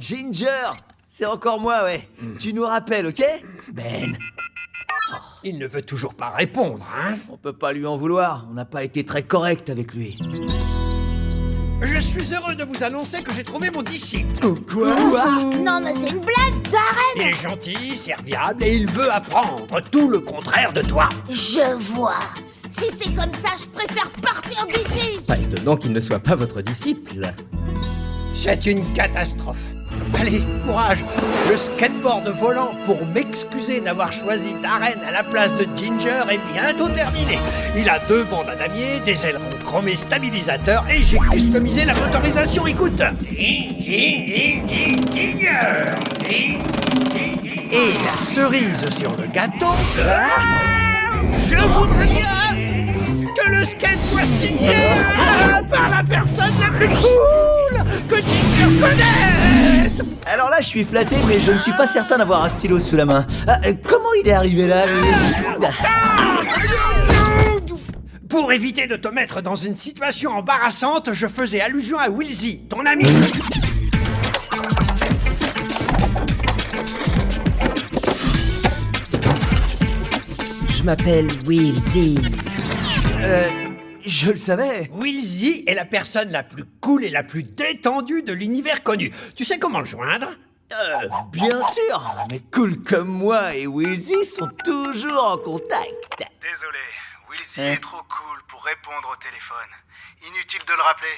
Ginger! C'est encore moi, ouais. Tu nous rappelles, ok? Ben, Il ne veut toujours pas répondre, hein? on peut pas lui en vouloir. On n'a pas été très correct avec lui. Je suis heureux de vous annoncer que j'ai trouvé mon disciple. Quoi? Non, mais c'est une blague, Darren! Il est gentil, serviable et il veut apprendre tout le contraire de toi. Je vois. Si c'est comme ça, je préfère partir d'ici. Pas étonnant qu'il ne soit pas votre disciple. C'est une catastrophe. Allez, courage. Le skateboard volant pour m'excuser d'avoir choisi Darren à la place de Ginger est bientôt terminé. Il a 2 bandes à damier, des ailerons chromés stabilisateurs et j'ai customisé la motorisation. Écoute. Ginger. Et la cerise sur le gâteau. Je voudrais bien que le skate soit signé par la personne la plus cool que Ginger connaisse. Alors là, je suis flatté, mais je ne suis pas certain d'avoir un stylo sous la main. Comment il est arrivé là, lui? Pour éviter de te mettre dans une situation embarrassante, je faisais allusion à Wilsey, ton ami. Je m'appelle Wilsey. Je le savais. Wilsey est la personne la plus cool et la plus détendue de l'univers connu. Tu sais comment le joindre? Bien sûr. Mais cool comme moi et Wilsey sont toujours en contact. Désolé, Wilsey est trop cool pour répondre au téléphone. Inutile de le rappeler.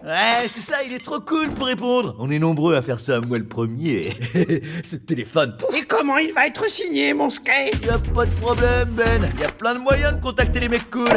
Ouais, c'est ça, il est trop cool pour répondre. On est nombreux à faire ça, moi le premier. Ce téléphone, pouf, Et comment il va être signé, mon skate? y a pas de problème, Ben. Y a plein de moyens de contacter les mecs cool.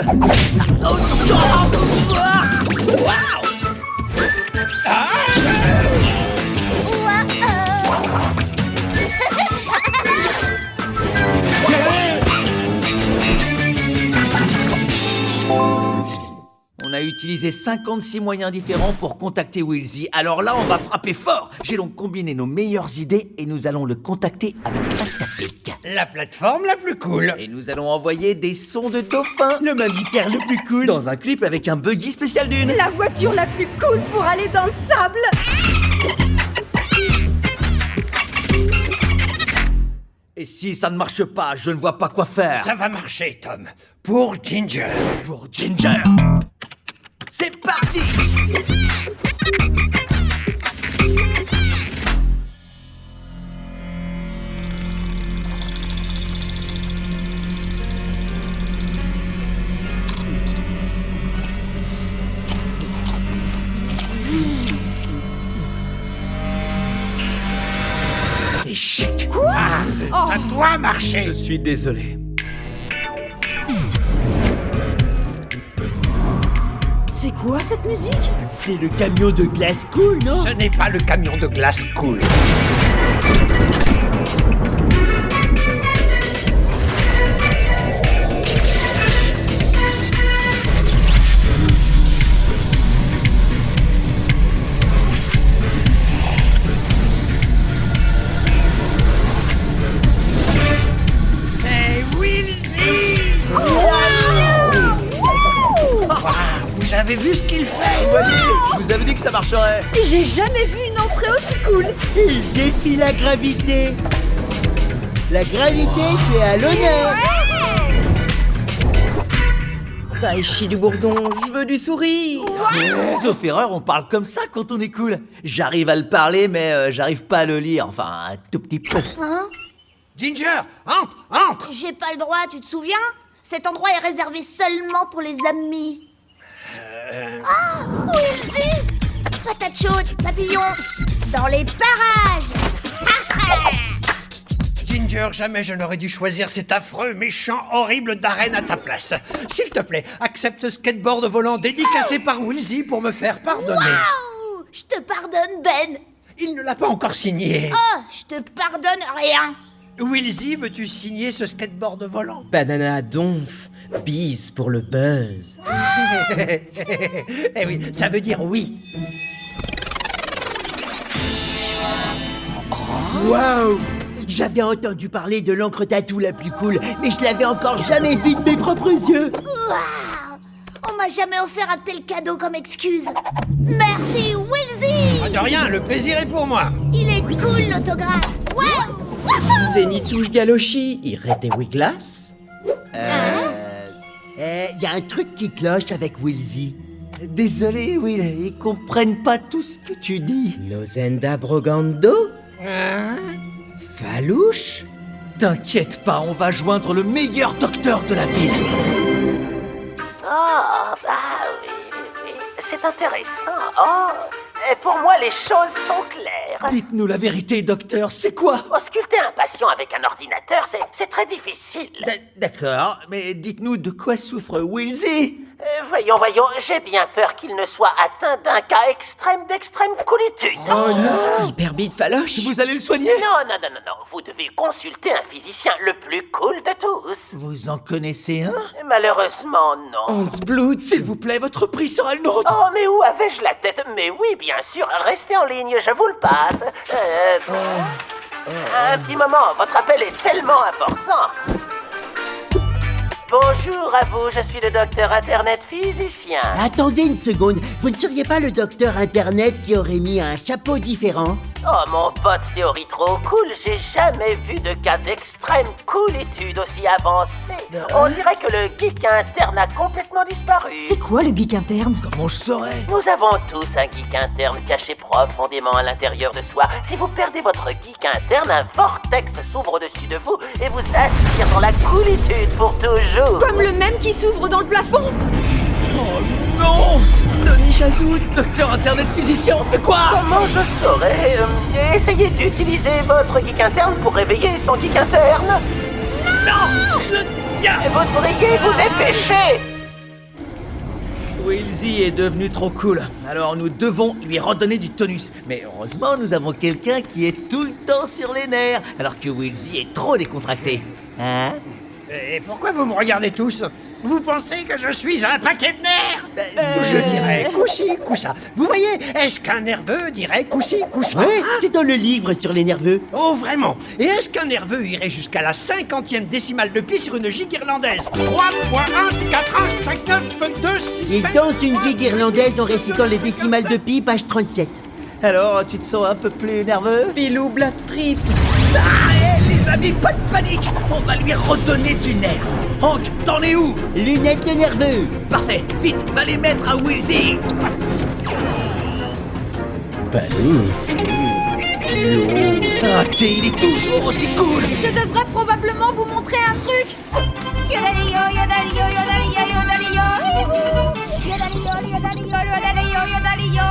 On a utilisé 56 moyens différents pour contacter Wilsey. Alors là, on va frapper fort. J'ai donc combiné nos meilleures idées et nous allons le contacter avec Fastapic. La plateforme la plus cool. Et nous allons envoyer des sons de dauphin, le mammifère le plus cool, dans un clip avec un buggy spécial d'une. La voiture la plus cool pour aller dans le sable. Et si ça ne marche pas, je ne vois pas quoi faire. Ça va marcher, Tom. Pour Ginger. Pour Ginger. C'est parti. Échec. Quoi? Ça doit marcher. Je suis désolé. C'est quoi cette musique? C'est le camion de glace cool, non? Ce n'est pas le camion de glace cool. C'est Wilsey. Vous avez vu ce qu'il fait? Vous voyez, je vous avais dit que ça marcherait. J'ai jamais vu une entrée aussi cool. Il défie la gravité. La gravité qui est à l'honneur. Taichi du bourdon, je veux du sourire. Sauf erreur, on parle comme ça quand on est cool. J'arrive à le parler, mais j'arrive pas à le lire. Enfin, un tout petit peu. Hein? Ginger, entre. J'ai pas le droit, tu te souviens? Cet endroit est réservé seulement pour les amis. Ah, Wilsey! Patate chaude, papillon, dans les parages! Ginger, jamais je n'aurais dû choisir cet affreux, méchant, horrible Darren à ta place. S'il te plaît, accepte ce skateboard volant dédicacé par Wilsey pour me faire pardonner. Waouh! Je te pardonne, Ben! Il ne l'a pas encore signé. Oh, je te pardonne rien! Wilsey, veux-tu signer ce skateboard volant? Banana donf, bis pour le buzz. Eh oui, ça veut dire oui. Waouh! J'avais entendu parler de l'encre tatou la plus cool, mais je l'avais encore jamais vue de mes propres yeux. Waouh! On m'a jamais offert un tel cadeau comme excuse. Merci, Wilsey! De rien, le plaisir est pour moi. Il est cool l'autographe. Ouais. Zenitouche Galoshi, Irete Wiglas. Y a un truc qui cloche avec Wilsey. Désolé, Will, ils comprennent pas tout ce que tu dis. Lozenda Brogando. Falouche. T'inquiète pas, on va joindre le meilleur docteur de la ville. Ah, bah oui, c'est intéressant. Oh, et pour moi, les choses sont claires. Dites-nous la vérité, docteur, c'est quoi? Ausculter un patient avec un ordinateur, c'est très difficile. D'accord, mais dites-nous de quoi souffre Wilsey? Voyons, j'ai bien peur qu'il ne soit atteint d'un cas d'extrême coolitude. Oh non, hyperbide Faloche. Vous allez le soigner? Non, vous devez consulter un physicien le plus cool de tous. Vous en connaissez un? Malheureusement, non. Hans Blut. S'il vous plaît, votre prix sera le nôtre. Oh, mais où avais-je la tête? Mais oui, bien sûr, restez en ligne, je vous le passe. Un petit moment, votre appel est tellement important. Bonjour à vous, je suis le docteur Internet physicien. Attendez une seconde, vous ne seriez pas le docteur Internet qui aurait mis un chapeau différent? Oh mon pote théorie trop cool, j'ai jamais vu de cas d'extrême coolitude aussi avancé. On dirait que le geek interne a complètement disparu. C'est quoi le geek interne? Comment je saurais? Nous avons tous un geek interne caché profondément à l'intérieur de soi. Si vous perdez votre geek interne, un vortex s'ouvre au-dessus de vous et vous aspire dans la coolitude pour toujours. Comme le même qui s'ouvre dans le plafond? Oh non! Stony Chazout, docteur Internet physicien, on fait quoi? Comment je saurais essayez d'utiliser votre geek interne pour réveiller son geek interne. Non! Je le tiens! Et vous devriez vous dépêcher. Wilsey est devenu trop cool, alors nous devons lui redonner du tonus. Mais heureusement, nous avons quelqu'un qui est tout le temps sur les nerfs, alors que Wilsey est trop décontracté. Hein? Et pourquoi vous me regardez tous? Vous pensez que je suis un paquet de nerfs? Je dirais coup-ci, coup-ça. Vous voyez, est-ce qu'un nerveux dirait coup-ci, coup-ça? Ouais, c'est dans le livre sur les nerveux. Oh, vraiment? Et est-ce qu'un nerveux irait jusqu'à la 50e décimale de pi sur une gigue irlandaise? 3.1, 4, 1, 5, 9, 2, 6, Il 5... danse une gigue irlandaise en récitant les décimales de pi, page 37. Alors, tu te sens un peu plus nerveux? Pilou Black Trip. Les amis, pas de panique! On va lui redonner du nerf! Hank, t'en es où? Lunettes de nerveux. Parfait, vite, va les mettre à Wilsey! Raté, il est toujours aussi cool! Je devrais probablement vous montrer un truc. Yodalio, yodalio, yodalio, yodalio. Yodalio, yodalio, yodalio, yodalio.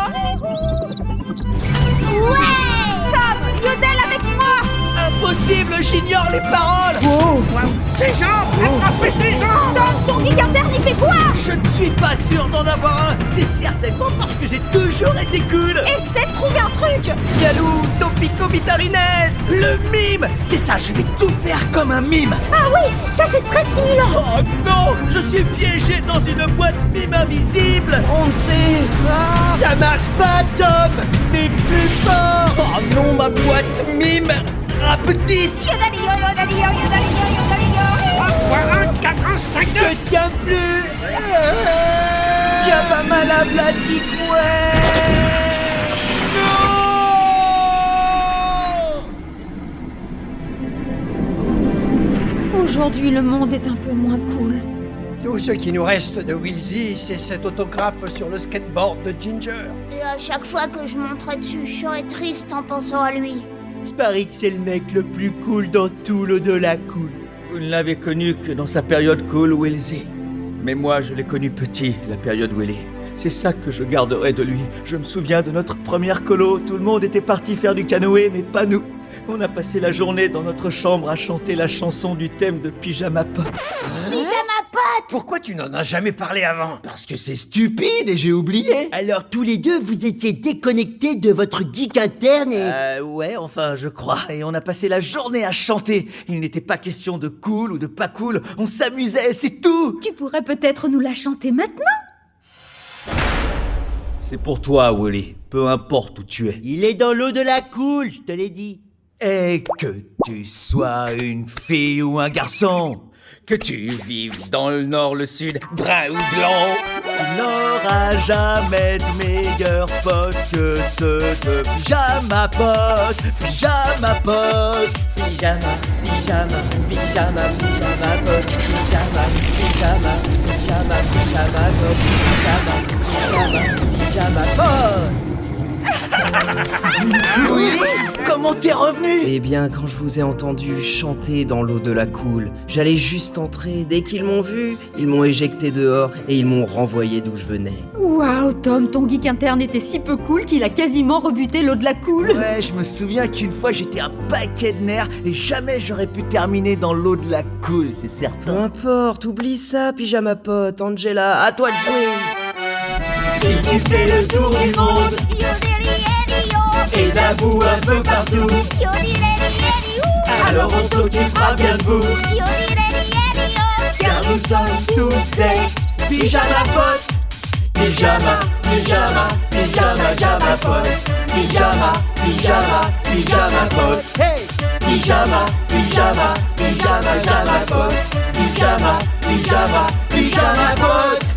Ouais! Tom, Yodel avec moi. Impossible, j'ignore les paroles! Oh, ces gens! Attrapez ces gens! Tom, ton geek interne, il fait quoi? Je ne suis pas sûr d'en avoir un! C'est certainement parce que j'ai toujours été cool! Essaie de trouver un truc. Yalou, Topico Vitarinette! Le mime! C'est ça, je vais tout faire comme un mime! Ah oui, ça c'est très stimulant. Oh non! Je suis piégé dans une boîte mime invisible! On sait. Ça marche pas, Tom. Mais plus fort. Oh non, ma boîte mime! Rapetisse! Yodalio, yodalio, yodalio, yodalio. 3.1, 4, 1, 5, 9... Je tiens plus. Jabba Malablatic, ouais! Non! Aujourd'hui, le monde est un peu moins cool. Tout ce qui nous reste de Wilsey, c'est cet autographe sur le skateboard de Ginger. Et à chaque fois que je monterai dessus, je serai triste en pensant à lui. Je parie que c'est le mec le plus cool dans tout l'au-delà cool. Vous ne l'avez connu que dans sa période cool, Wilsey. Mais moi, je l'ai connu petit, la période Willy. C'est ça que je garderai de lui. Je me souviens de notre première colo. Tout le monde était parti faire du canoë, mais pas nous. On a passé la journée dans notre chambre à chanter la chanson du thème de Pyjama Pote. Pyjama pote! Pourquoi tu n'en as jamais parlé avant? Parce que c'est stupide et j'ai oublié. Alors tous les deux, vous étiez déconnectés de votre geek interne et... Ouais, enfin, je crois. Et on a passé la journée à chanter. Il n'était pas question de cool ou de pas cool. On s'amusait, c'est tout. Tu pourrais peut-être nous la chanter maintenant? C'est pour toi, Willy. Peu importe où tu es. Il est dans l'au-delà cool, je te l'ai dit. Et que tu sois une fille ou un garçon, Que tu vives dans le nord, le sud, brun ou blanc, tu n'auras jamais de meilleurs potes que ceux de Pyjama Potes. Pyjama Potes. Pyjama, pyjama, pyjama, pyjama pote. Pyjama, pyjama, pyjama, pyjama pote. Pyjama, pyjama, pyjama pote. Willy, comment t'es revenu? Eh bien, quand je vous ai entendu chanter dans l'eau de la cool, j'allais juste entrer. Dès qu'ils m'ont vu, ils m'ont éjecté dehors et ils m'ont renvoyé d'où je venais. Waouh, Tom, ton geek interne était si peu cool qu'il a quasiment rebuté l'eau de la cool. Ouais, je me souviens qu'une fois j'étais un paquet de nerfs et jamais j'aurais pu terminer dans l'eau de la cool, c'est Peu certain. importe, oublie ça, pyjama pote. Angela, à toi de jouer. Si tu fais le tour du monde et la boue un peu partout, alors on s'occupera bien de vous, car nous sommes tous des pyjama potes. Pyjama, pyjama, pyjama, pyjama potes. Pyjama, pyjama, pyjama potes. Hey! Pyjama, pyjama, pyjama, pyjama potes. Pyjama, pyjama, pyjama potes.